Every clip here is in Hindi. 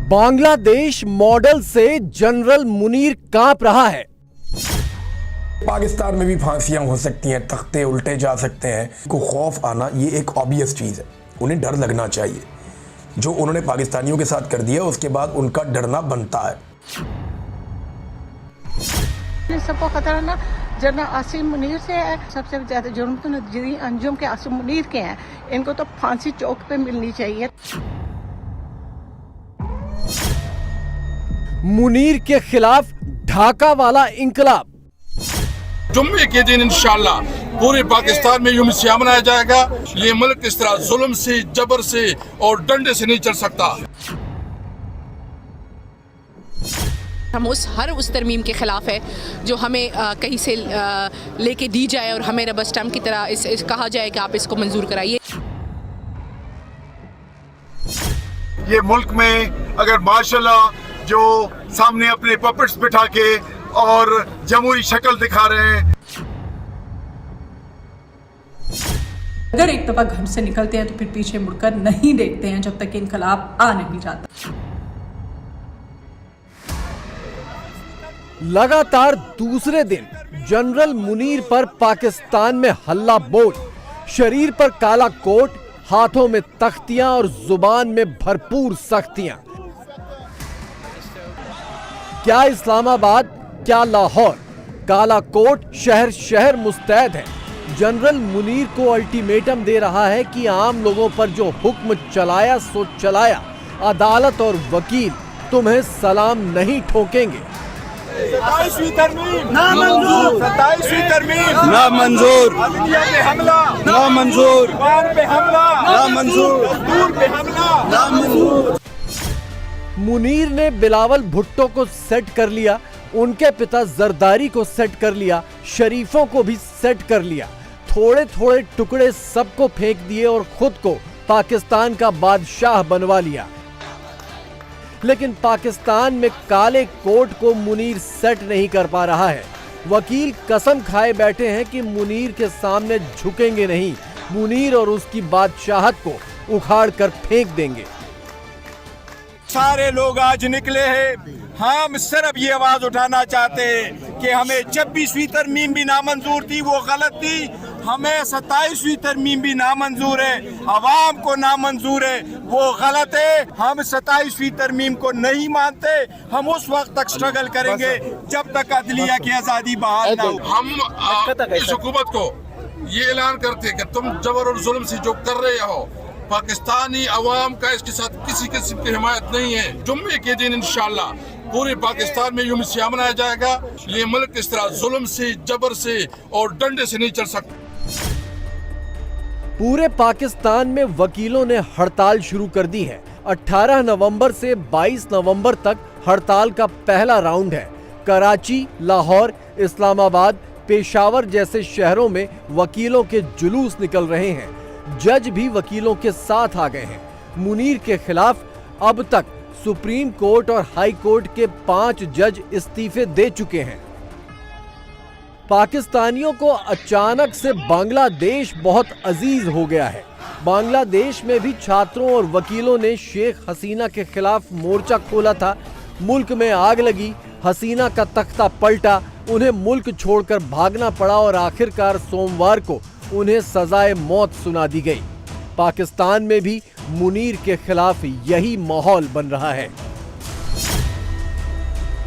बांग्लादेश मॉडल से जनरल मुनीर कांप रहा है। पाकिस्तान में भी फांसियां हो सकती हैं, तख्ते उल्टे जा सकते हैं। को खौफ आना ये एक ऑब्वियस चीज़ है, उन्हें डर लगना चाहिए। जो उन्होंने पाकिस्तानियों के साथ कर दिया उसके बाद उनका डरना बनता है। सबको खतरा ना जनरल आसिम मुनीर से है। सबसे ज्यादा जुर्म तो नजरी अंजुम के आसिम मुनीर के हैं। इनको तो फांसी चौक पे मिलनी चाहिए। मुनीर के खिलाफ ढाका वाला इंकलाब। जुम्मे के दिन इंशाअल्लाह पूरे पाकिस्तान में यूम सियाह मनाया जाएगा। ये मुल्क इस तरह जुल्म से, जबर से और डंडे से नहीं चल सकता। हम हर उस तरमीम के खिलाफ है जो हमें कहीं से लेके दी जाए और हमें रबर स्टैम्प की तरह इस कहा जाए कि आप इसको मंजूर कराइए। ये मुल्क में अगर माशाल्लाह जो सामने अपने पपेट्स बिठा के और जमहूरी शक्ल दिखा रहे हैं, अगर एक दफा घर से निकलते हैं तो फिर पीछे मुड़कर नहीं देखते हैं जब तक इनकलाब आ नहीं जाता। लगातार दूसरे दिन जनरल मुनीर पर पाकिस्तान में हल्ला बोल। शरीर पर काला कोट, हाथों में तख्तियां और जुबान में भरपूर सख्तियां। क्या इस्लामाबाद, क्या लाहौर, काला कोट शहर शहर मुस्तैद है। जनरल मुनीर को अल्टीमेटम दे रहा है कि आम लोगों पर जो हुक्म चलाया सो चलाया। अदालत और वकील तुम्हें सलाम नहीं ठोकेंगे। 27वीं तरमीम नामंजूर, 27वीं तरमीम नामंजूर, पे हमला नामंजूर, पे हमला नामंजूर, दस्तूर पे हमला नामंजूर। मुनीर ने बिलावल भुट्टो को सेट कर लिया, उनके पिता जरदारी को सेट कर लिया, शरीफों को भी सेट कर लिया। थोड़े थोड़े टुकड़े सबको फेंक दिए और खुद को पाकिस्तान का बादशाह बनवा लिया। लेकिन पाकिस्तान में काले कोट को मुनीर सेट नहीं कर पा रहा है। वकील कसम खाए बैठे हैं कि मुनीर के सामने झुकेंगे नहीं, मुनीर और उसकी बादशाहत को उखाड़ कर फेंक देंगे। सारे लोग आज निकले हैं। हम सिर्फ ये आवाज उठाना चाहते हैं कि हमें 26वीं तरमीम भी नामंजूर थी, वो गलत थी। हमें 27वीं तरमीम भी नामंजूर है, अवाम को नामंजूर है, वो गलत है। हम 27वीं तरमीम को नहीं मानते। हम उस वक्त तक स्ट्रगल करेंगे जब तक अदलिया की आज़ादी बहाल ना हो। हम इस हुकूमत को ये ऐलान करते हैं कि तुम जबर और जुल्म से जो कर रहे हो, पाकिस्तानी अवाम का इसके साथ किसी किस्म की हिमायत नहीं है। जुम्मे के दिन इंशाअल्लाह पूरे पाकिस्तान में यूम सियाह मनाया जाएगा। ये मुल्क इस तरह जुल्म से, जबर से और डंडे से नहीं चल सकता। पूरे पाकिस्तान में वकीलों ने हड़ताल शुरू कर दी है। 18 नवंबर से 22 नवंबर तक हड़ताल का पहला राउंड है। कराची, लाहौर, इस्लामाबाद, पेशावर जैसे शहरों में वकीलों के जुलूस निकल रहे हैं। जज भी वकीलों के साथ आ गए हैं। मुनीर के खिलाफ अब तक सुप्रीम कोर्ट और हाई कोर्ट के 5 जज इस्तीफे दे चुके हैं। पाकिस्तानियों को अचानक से बांग्लादेश बहुत अजीज हो गया है। बांग्लादेश में भी छात्रों और वकीलों ने शेख हसीना के खिलाफ मोर्चा खोला था। मुल्क में आग लगी, हसीना का तख्ता पलटा, उन्हें मुल्क छोड़कर भागना पड़ा और आखिरकार सोमवार को उन्हें सजाए मौत सुना दी गई। पाकिस्तान में भी मुनीर के खिलाफ यही माहौल बन रहा है।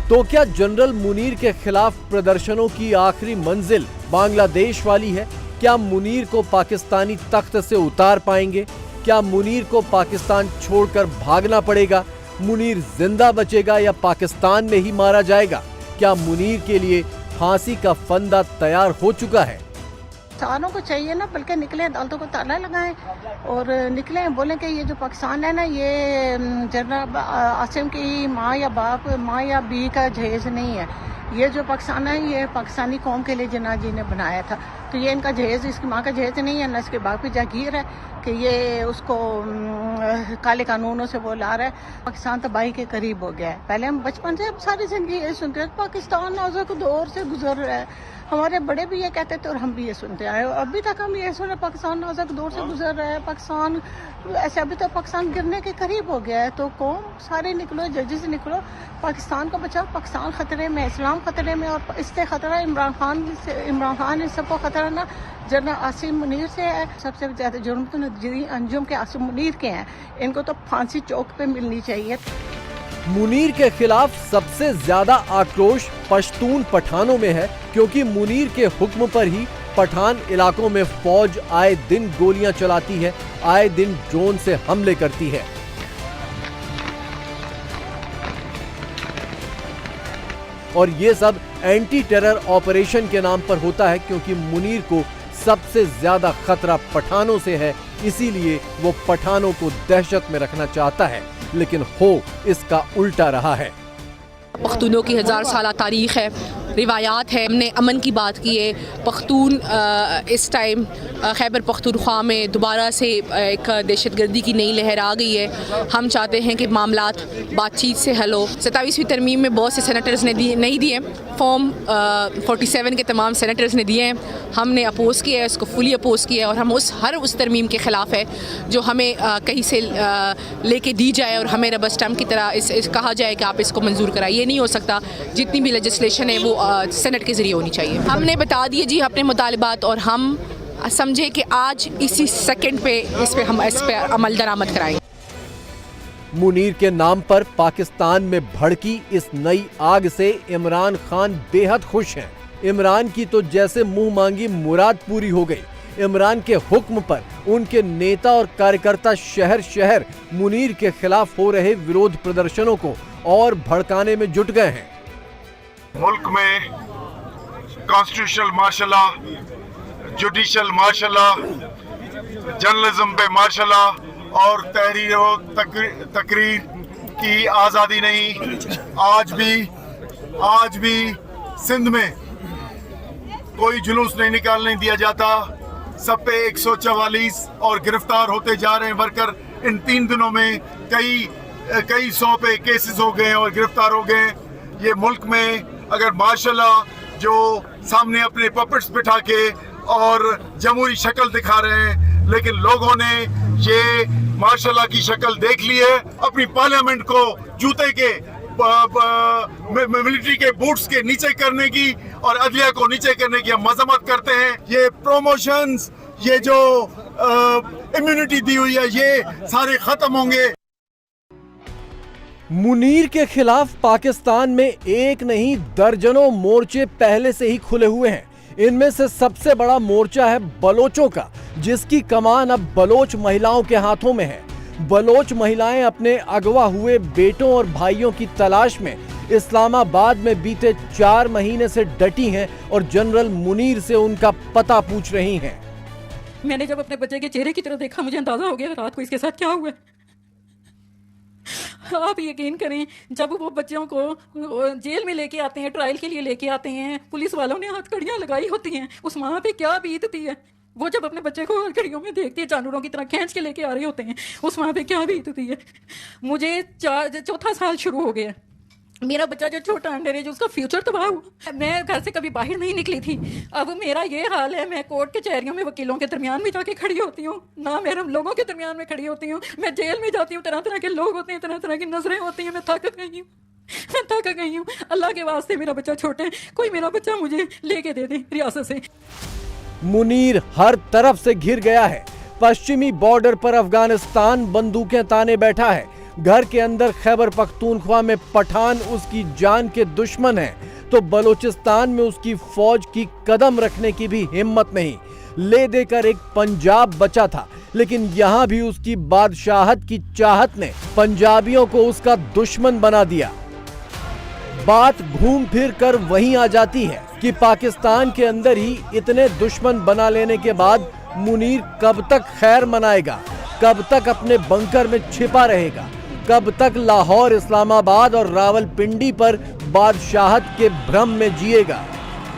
तो क्या जनरल मुनीर के खिलाफ प्रदर्शनों की आखिरी मंजिल बांग्लादेश वाली है? क्या मुनीर को पाकिस्तानी तख्त से उतार पाएंगे? क्या मुनीर को पाकिस्तान छोड़कर भागना पड़ेगा? मुनीर जिंदा बचेगा या पाकिस्तान में ही मारा जाएगा? क्या मुनीर के लिए फांसी का फंदा तैयार हो चुका है? किसानों को चाहिए ना, बल्कि निकले अदालतों को ताला लगाएं और निकले बोलें कि ये जो पाकिस्तान है ना, ये जनरल आसिम की माँ या बाप, माँ या बी का जहेज नहीं है। ये जो पाकिस्तान है ये पाकिस्तानी कौम के लिए जिन्ना जी ने बनाया था। तो ये इनका जहेज, इसकी माँ का जहेज नहीं है ना इसके बाप की जागीर है कि ये उसको काले कानूनों से वो ला रहा है। पाकिस्तान तबाही के करीब हो गया है। पहले हम बचपन से सारी जिंदगी ये सुनते हैं पाकिस्तान नाजुक दौर से गुजर रहा है। हमारे बड़े भी ये कहते थे और हम भी ये सुनते आए। अभी तक हम ये सुने पाकिस्तान नाजुक दौर से गुजर रहा है, पाकिस्तान ऐसे अभी तक पाकिस्तान गिरने के करीब हो गया है। तो कौम सारे निकलो, जल्दी से निकलो, पाकिस्तान को बचाओ। पाकिस्तान खतरे में, इस्लाम खतरे में और इससे खतरा इमरान खान इस सबको खतरा ना जनरल आसिम मुनीर से है। सबसे ज्यादा जुर्म तो नजरी अंजुम के आसिम मुनीर के हैं। इनको तो फांसी चौक पे मिलनी चाहिए। मुनीर के खिलाफ सबसे ज्यादा आक्रोश पश्तून पठानों में है, क्योंकि मुनीर के हुक्म पर ही पठान इलाकों में फौज आए दिन गोलियां चलाती है, आए दिन ड्रोन से हमले करती है। और ये सब एंटी टेरर ऑपरेशन के नाम पर होता है, क्योंकि मुनीर को सबसे ज्यादा खतरा पठानों से है, इसीलिए वो पठानों को दहशत में रखना चाहता है, लेकिन हो इसका उल्टा रहा है। पख्तूनों की 1000 साल तारीख़ है, रिवायात है। हमने अमन की बात की है। पख्तून इस टाइम खैबर पख्तूनख्वा में दोबारा से एक दहशतगर्दी की नई लहर आ गई है। हम चाहते हैं कि मामलात बातचीत से हल हो। 27वीं तरमीम में बहुत से सेनेटर्स ने नहीं दिए, फॉर्म 47 के तमाम सेनेटर्स ने दिए हैं। हमने अपोज़ किया है, इसको फुली अपोज़ किया है और हम उस तरमीम के ख़िलाफ़ है जो हमें कहीं से लेके दी जाए और हमें रबर स्टैम्प की तरह कहा जाए कि आप इसको मंजूर कराइए। ये नहीं हो सकता। जितनी भी लेजिस्लेशन है वो सेनेट के जरिए होनी चाहिए। हमने बता दिए जी अपने मुतालिबात और हम समझे कि आज इसी सेकंड पे इस पे अमल दरामद कराएंगे। मुनीर के नाम पर पाकिस्तान में भड़की इस नई आग से इमरान खान बेहद खुश हैं। इमरान की तो जैसे मुंह मांगी मुराद पूरी हो गई। इमरान के हुक्म पर उनके नेता और कार्यकर्ता शहर शहर मुनीर के खिलाफ हो रहे विरोध प्रदर्शनों को और भड़काने में जुट गए हैं। मुल्क में constitutional martial law, judicial martial law, journalism पे मार्शल लॉ और तहरीर और तकरीर की आज़ादी नहीं। आज भी सिंध में कोई जुलूस नहीं निकालने दिया जाता। सब पे 144 और गिरफ्तार होते जा रहे हैं वर्कर। इन 3 दिनों में कई 100 पे केसेस हो गए और गिरफ्तार हो गए। ये मुल्क में अगर माशाल्लाह जो सामने अपने पपेट्स बिठा के और जमहूरी शक्ल दिखा रहे हैं, लेकिन लोगों ने ये माशाल्लाह की शक्ल देख ली है। अपनी पार्लियामेंट को जूते के मिलिट्री के बूट्स के नीचे करने की और अदलिया को नीचे करने की हम मजम्मत करते हैं। ये प्रमोशंस, ये जो इम्यूनिटी दी हुई है, ये सारे खत्म होंगे। मुनीर के खिलाफ पाकिस्तान में एक नहीं दर्जनों मोर्चे पहले से ही खुले हुए हैं। इनमें से सबसे बड़ा मोर्चा है बलोचों का, जिसकी कमान अब बलोच महिलाओं के हाथों में है। बलोच महिलाएं अपने अगवा हुए बेटों और भाइयों की तलाश में इस्लामाबाद में बीते 4 महीने से डटी हैं और जनरल मुनीर से उनका पता पूछ रही हैं। मैंने जब अपने बच्चे के चेहरे की तरफ देखा, मुझे अंदाजा हो गया रात को इसके साथ क्या हुआ। आप यकीन करें, जब वो बच्चों को जेल में लेके आते हैं, ट्रायल के लिए लेके आते हैं, पुलिस वालों ने हथकड़ियां लगाई होती हैं, उस माँ पे क्या बीतती है। वो जब अपने बच्चे को हथकड़ियों में देखती है, जानवरों की तरह खींच के लेके आ रहे होते हैं, उस माँ पे क्या बीतती है। मुझे 4 साल शुरू हो गया। मेरा बच्चा जो छोटा अंडर है, जो उसका फ्यूचर तबाह हुआ। मैं घर से कभी बाहर नहीं निकली थी। अब मेरा ये हाल है, मैं कोर्ट कचहरियों में वकीलों के दरमियान में जाके खड़ी होती हूँ, ना मेरे लोगों के दरमियान में खड़ी होती हूँ। मैं जेल में जाती हूँ, तरह तरह के लोग होते हैं, तरह तरह की नजरें होती हैं। मैं थक गई हूँ। अल्लाह के वास्ते मेरा बच्चा छोटा है, कोई मेरा बच्चा मुझे लेके दे दे रियासत से। मुनीर हर तरफ से घिर गया है। पश्चिमी बॉर्डर पर अफगानिस्तान बंदूकें ताने बैठा है। घर के अंदर खैबर पख्तूनख्वा में पठान उसकी जान के दुश्मन हैं, तो बलूचिस्तान में उसकी फौज की कदम रखने की भी हिम्मत नहीं। ले देकर एक पंजाब बचा था, लेकिन यहां भी उसकी बादशाहत की चाहत ने पंजाबियों को उसका दुश्मन बना दिया। बात घूम फिर कर वहीं आ जाती है कि पाकिस्तान के अंदर ही इतने दुश्मन बना लेने के बाद मुनीर कब तक खैर मनाएगा, कब तक अपने बंकर में छिपा रहेगा, कब तक लाहौर, इस्लामाबाद और रावलपिंडी पर बादशाहत के भ्रम में जिएगा।